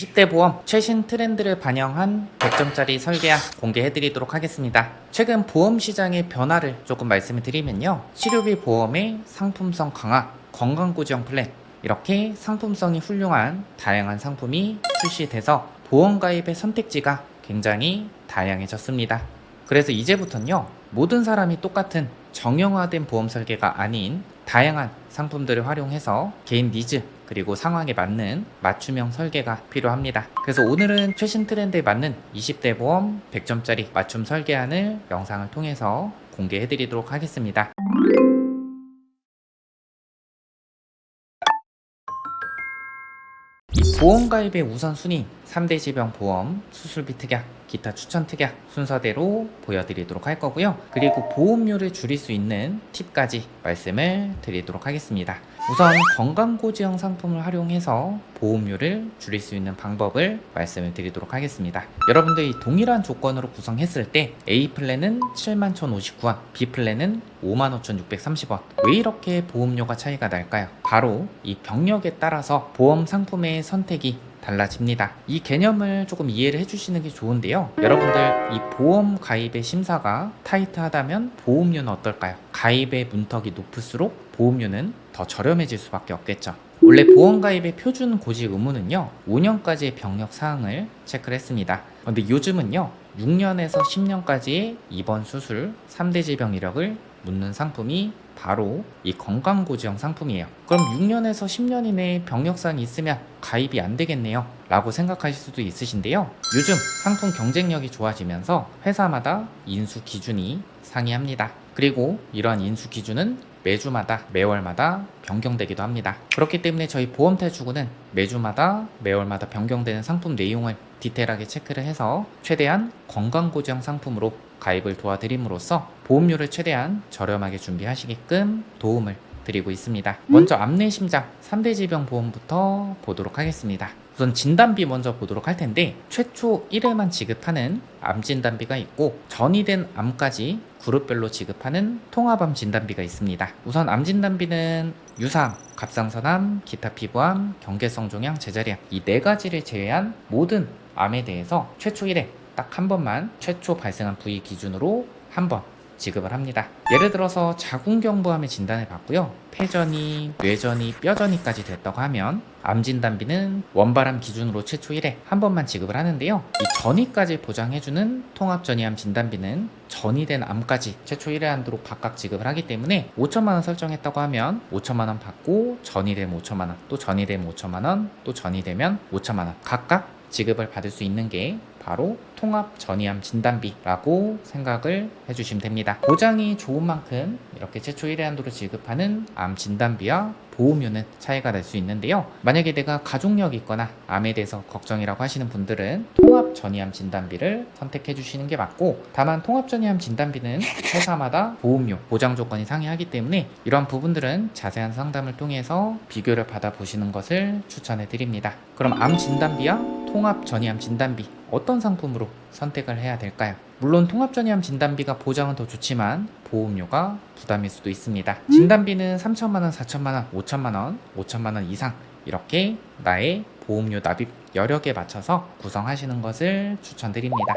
20대 보험 최신 트렌드를 반영한 100점짜리 설계안 공개해드리도록 하겠습니다. 최근 보험 시장의 변화를 조금 말씀을 드리면요. 치료비 보험의 상품성 강화, 건강고지형 플랜, 이렇게 상품성이 훌륭한 다양한 상품이 출시돼서 보험 가입의 선택지가 굉장히 다양해졌습니다. 그래서 이제부터는요, 모든 사람이 똑같은 정형화된 보험 설계가 아닌 다양한 상품들을 활용해서 개인 니즈 그리고 상황에 맞는 맞춤형 설계가 필요합니다. 그래서 오늘은 최신 트렌드에 맞는 20대 보험 100점짜리 맞춤 설계안을 영상을 통해서 공개해 드리도록 하겠습니다. 이 보험 가입의 우선순위 3대 질병 보험, 수술비 특약, 기타 추천 특약 순서대로 보여드리도록 할 거고요. 그리고 보험료를 줄일 수 있는 팁까지 말씀을 드리도록 하겠습니다. 우선 건강고지형 상품을 활용해서 보험료를 줄일 수 있는 방법을 말씀을 드리도록 하겠습니다. 여러분들이 동일한 조건으로 구성했을 때 A 플랜은 71,059원, B 플랜은 55,630원. 왜 이렇게 보험료가 차이가 날까요? 바로 이 병력에 따라서 보험 상품의 선택이 달라집니다. 이 개념을 조금 이해를 해주시는 게 좋은데요. 여러분들 이 보험 가입의 심사가 타이트하다면 보험료는 어떨까요? 가입의 문턱이 높을수록 보험료는 더 저렴해질 수밖에 없겠죠. 원래 보험 가입의 표준 고지 의무는요 5년까지의 병력 사항을 체크를 했습니다. 근데 요즘은요 6년에서 10년까지의 입원 수술 3대 질병 이력을 묻는 상품이 바로 이 건강고지형 상품이에요. 그럼 6년에서 10년 이내에 병력사항이 있으면 가입이 안 되겠네요 라고 생각하실 수도 있으신데요. 요즘 상품 경쟁력이 좋아지면서 회사마다 인수 기준이 상이합니다. 그리고 이러한 인수 기준은 매주마다 매월마다 변경되기도 합니다. 그렇기 때문에 저희 보험탈주구는 매주마다 매월마다 변경되는 상품 내용을 디테일하게 체크를 해서 최대한 건강고지형 상품으로 가입을 도와드림으로써 보험료를 최대한 저렴하게 준비하시게끔 도움을 드리고 있습니다. 먼저 암내심장 3대 질병 보험부터 보도록 하겠습니다. 우선 진단비 먼저 보도록 할 텐데 최초 1회만 지급하는 암 진단비가 있고 전이 된 암까지 그룹별로 지급하는 통합암 진단비가 있습니다. 우선 암 진단비는 유사암, 갑상선암, 기타 피부암, 경계성 종양, 제자리암 이 4가지를 제외한 모든 암에 대해서 최초 1회 딱 한 번만 최초 발생한 부위 기준으로 한 번 지급을 합니다. 예를 들어서 자궁경부암의 진단을 받고요. 폐전이, 뇌전이, 뼈전이까지 됐다고 하면 암 진단비는 원발암 기준으로 최초 1회 한 번만 지급을 하는데요. 이 전이까지 보장해주는 통합전이암 진단비는 전이 된 암까지 최초 1회 한도로 각각 지급을 하기 때문에 5천만 원 설정했다고 하면 5천만 원 받고 전이 되면 5천만 원, 또 전이 되면 5천만 원, 또 전이 되면 5천만 원 각각 지급을 받을 수 있는 게 바로 통합 전이암 진단비라고 생각을 해주시면 됩니다. 보장이 좋은 만큼 이렇게 최초 1회 한도로 지급하는 암 진단비와 보험료는 차이가 날 수 있는데요. 만약에 내가 가족력이 있거나 암에 대해서 걱정이라고 하시는 분들은 통합 전이암 진단비를 선택해 주시는 게 맞고, 다만 통합 전이암 진단비는 회사마다 보험료, 보장 조건이 상이하기 때문에 이러한 부분들은 자세한 상담을 통해서 비교를 받아보시는 것을 추천해 드립니다. 그럼 암 진단비와 통합 전이암 진단비 어떤 상품으로 선택을 해야 될까요? 물론 통합 전이암 진단비가 보장은 더 좋지만 보험료가 부담일 수도 있습니다. 진단비는 3천만 원, 4천만 원, 5천만 원, 5천만 원 이상 이렇게 나의 보험료 납입 여력에 맞춰서 구성하시는 것을 추천드립니다.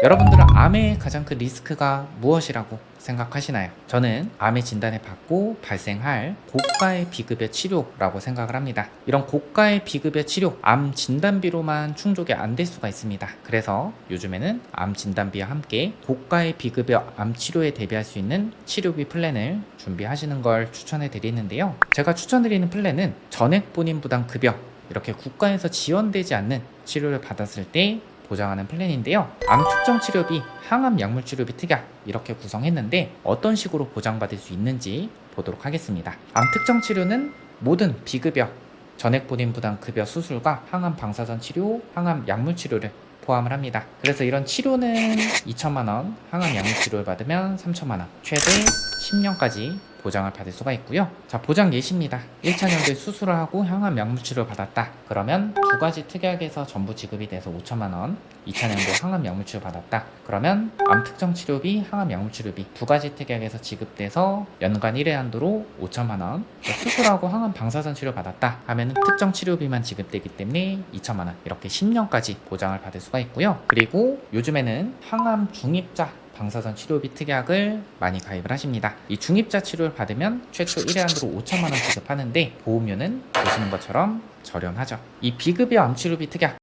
여러분들은 암의 가장 큰 리스크가 무엇이라고 생각하시나요? 저는 암의 진단을 받고 발생할 고가의 비급여 치료라고 생각을 합니다. 이런 고가의 비급여 치료, 암 진단비로만 충족이 안 될 수가 있습니다. 그래서 요즘에는 암 진단비와 함께 고가의 비급여 암 치료에 대비할 수 있는 치료비 플랜을 준비하시는 걸 추천해 드리는데요. 제가 추천드리는 플랜은 전액 본인 부담 급여, 이렇게 국가에서 지원되지 않는 치료를 받았을 때 보장하는 플랜인데요. 암 특정 치료비, 항암 약물 치료비 특약 이렇게 구성했는데 어떤 식으로 보장받을 수 있는지 보도록 하겠습니다. 암 특정 치료는 모든 비급여, 전액 본인 부담 급여 수술과 항암 방사선 치료, 항암 약물 치료를 포함을 합니다. 그래서 이런 치료는 2천만 원, 항암 약물 치료를 받으면 3천만 원, 최대 10년까지 보장을 받을 수가 있고요. 자, 보장 예시입니다. 1차년도에 수술을 하고 항암 약물 치료를 받았다. 그러면 두 가지 특약에서 전부 지급이 돼서 5천만 원. 2차년도에 항암 약물 치료 받았다. 그러면 암 특정 치료비, 항암 약물 치료비 두 가지 특약에서 지급돼서 연간 1회 한도로 5천만 원. 수술하고 항암 방사선 치료 받았다 하면 특정 치료비만 지급되기 때문에 2천만 원. 이렇게 10년까지 보장을 받을 수가 있고요. 그리고 요즘에는 항암 중입자 방사선 치료비 특약을 많이 가입을 하십니다. 이 중입자 치료를 받으면 최초 1회 한도로 5천만 원 지급하는데 보험료는 보시는 것처럼 저렴하죠. 이 비급여 암치료비 특약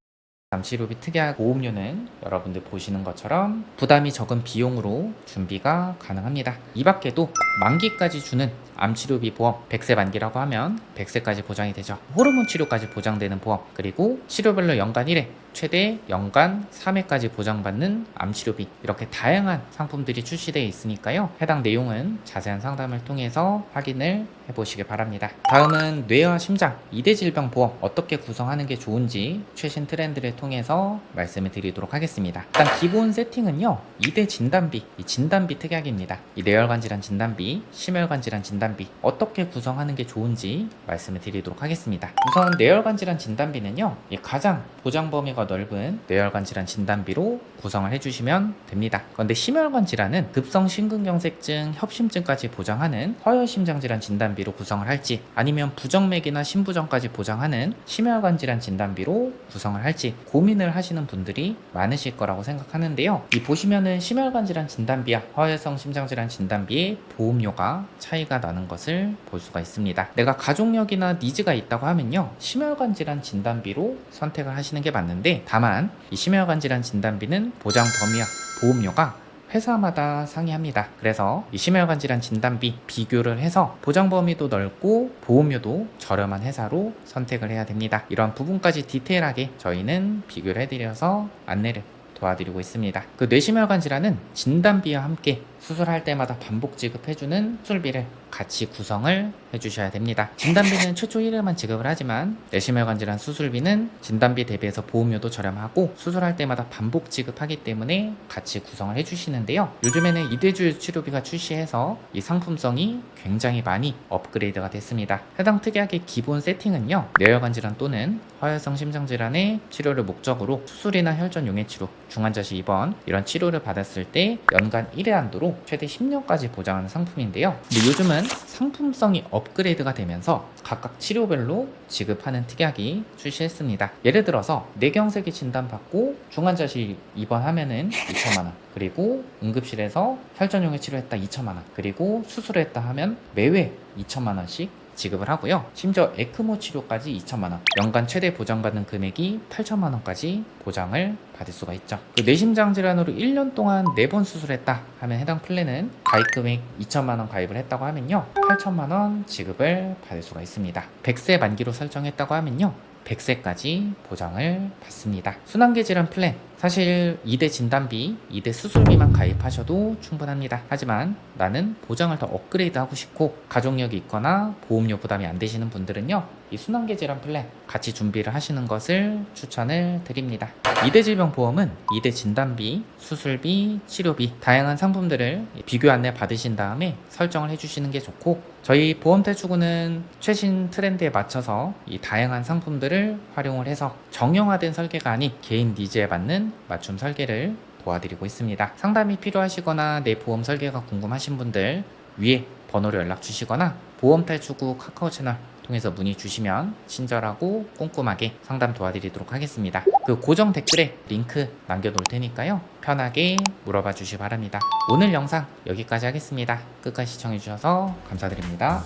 암치료비 특약 보험료는 여러분들 보시는 것처럼 부담이 적은 비용으로 준비가 가능합니다. 이 밖에도 만기까지 주는 암치료비 보험 100세 만기라고 하면 100세까지 보장이 되죠. 호르몬 치료까지 보장되는 보험, 그리고 치료별로 연간 1회 최대 연간 3회까지 보장받는 암치료비, 이렇게 다양한 상품들이 출시되어 있으니까요. 해당 내용은 자세한 상담을 통해서 확인을 해보시기 바랍니다. 다음은 뇌와 심장 2대 질병 보험 어떻게 구성하는 게 좋은지 최신 트렌드를 통해서 말씀을 드리도록 하겠습니다. 일단 기본 세팅은요, 2대 진단비, 이 진단비 특약입니다. 이 뇌혈관 질환 진단비, 심혈관 질환 진단비 어떻게 구성하는 게 좋은지 말씀을 드리도록 하겠습니다. 우선 뇌혈관 질환 진단비는요, 이 가장 보장 범위가 넓은 뇌혈관 질환 진단비로 구성을 해주시면 됩니다. 그런데 심혈관 질환은 급성 심근경색증, 협심증까지 보장하는 허혈심장 질환 진단비로 구성을 할지, 아니면 부정맥이나 심부전까지 보장하는 심혈관 질환 진단비로 구성을 할지 고민을 하시는 분들이 많으실 거라고 생각하는데요. 이 보시면은 심혈관 질환 진단비와 허혈성 심장 질환 진단비의 보험료가 차이가 나는 것을 볼 수가 있습니다. 내가 가족력이나 니즈가 있다고 하면요, 심혈관 질환 진단비로 선택을 하시는 게 맞는데, 다만 이 심혈관 질환 진단비는 보장 범위와 보험료가 회사마다 상이합니다. 그래서 이 심혈관 질환 진단비 비교를 해서 보장 범위도 넓고 보험료도 저렴한 회사로 선택을 해야 됩니다. 이런 부분까지 디테일하게 저희는 비교를 해드려서 안내를 도와드리고 있습니다. 그 뇌심혈관 질환은 진단비와 함께 수술할 때마다 반복 지급해주는 수술비를 같이 구성을 해주셔야 됩니다. 진단비는 최초 1회만 지급을 하지만 뇌심혈관 질환 수술비는 진단비 대비해서 보험료도 저렴하고 수술할 때마다 반복 지급하기 때문에 같이 구성을 해주시는데요. 요즘에는 이대주 치료비가 출시해서 이 상품성이 굉장히 많이 업그레이드가 됐습니다. 해당 특약의 기본 세팅은요, 뇌혈관 질환 또는 허혈성 심장 질환의 치료를 목적으로 수술이나 혈전 용해 치료, 중환자실 입원 이런 치료를 받았을 때 연간 1회 한도로 최대 10년까지 보장하는 상품인데요. 근데 요즘은 상품성이 업그레이드가 되면서 각각 치료별로 지급하는 특약이 출시했습니다. 예를 들어서 뇌경색이 진단받고 중환자실 입원하면은 2천만 원, 그리고 응급실에서 혈전용해 치료했다 2천만 원, 그리고 수술했다 하면 매회 2천만 원씩 지급을 하고요. 심지어 에크모 치료까지 2천만 원, 연간 최대 보장받는 금액이 8천만 원까지 보장을 받을 수가 있죠. 그 뇌심장 질환으로 1년 동안 4번 수술했다 하면 해당 플랜은 가입 금액 2천만 원 가입을 했다고 하면요, 8천만 원 지급을 받을 수가 있습니다. 100세 만기로 설정했다고 하면요, 100세까지 보장을 받습니다. 순환계 질환 플랜, 사실 2대 진단비, 2대 수술비만 가입하셔도 충분합니다. 하지만 나는 보장을 더 업그레이드 하고 싶고 가족력이 있거나 보험료 부담이 안 되시는 분들은요, 이 순환계 질환 플랜 같이 준비를 하시는 것을 추천을 드립니다. 2대 질병 보험은 2대 진단비, 수술비, 치료비 다양한 상품들을 비교 안내 받으신 다음에 설정을 해주시는 게 좋고, 저희 보험대출구는 최신 트렌드에 맞춰서 이 다양한 상품들을 활용을 해서 정형화된 설계가 아닌 개인 니즈에 맞는 맞춤 설계를 도와드리고 있습니다. 상담이 필요하시거나 내 보험 설계가 궁금하신 분들 위에 번호로 연락 주시거나 보험탈출구 카카오 채널 통해서 문의 주시면 친절하고 꼼꼼하게 상담 도와드리도록 하겠습니다. 그 고정 댓글에 링크 남겨놓을 테니까요, 편하게 물어봐 주시기 바랍니다. 오늘 영상 여기까지 하겠습니다. 끝까지 시청해 주셔서 감사드립니다.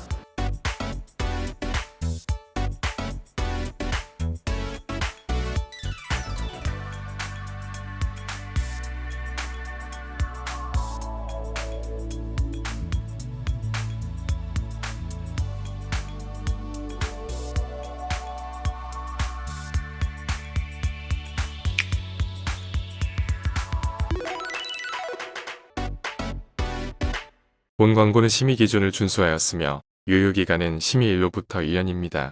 본 광고는 심의 기준을 준수하였으며 유효기간은 심의일로부터 1년입니다.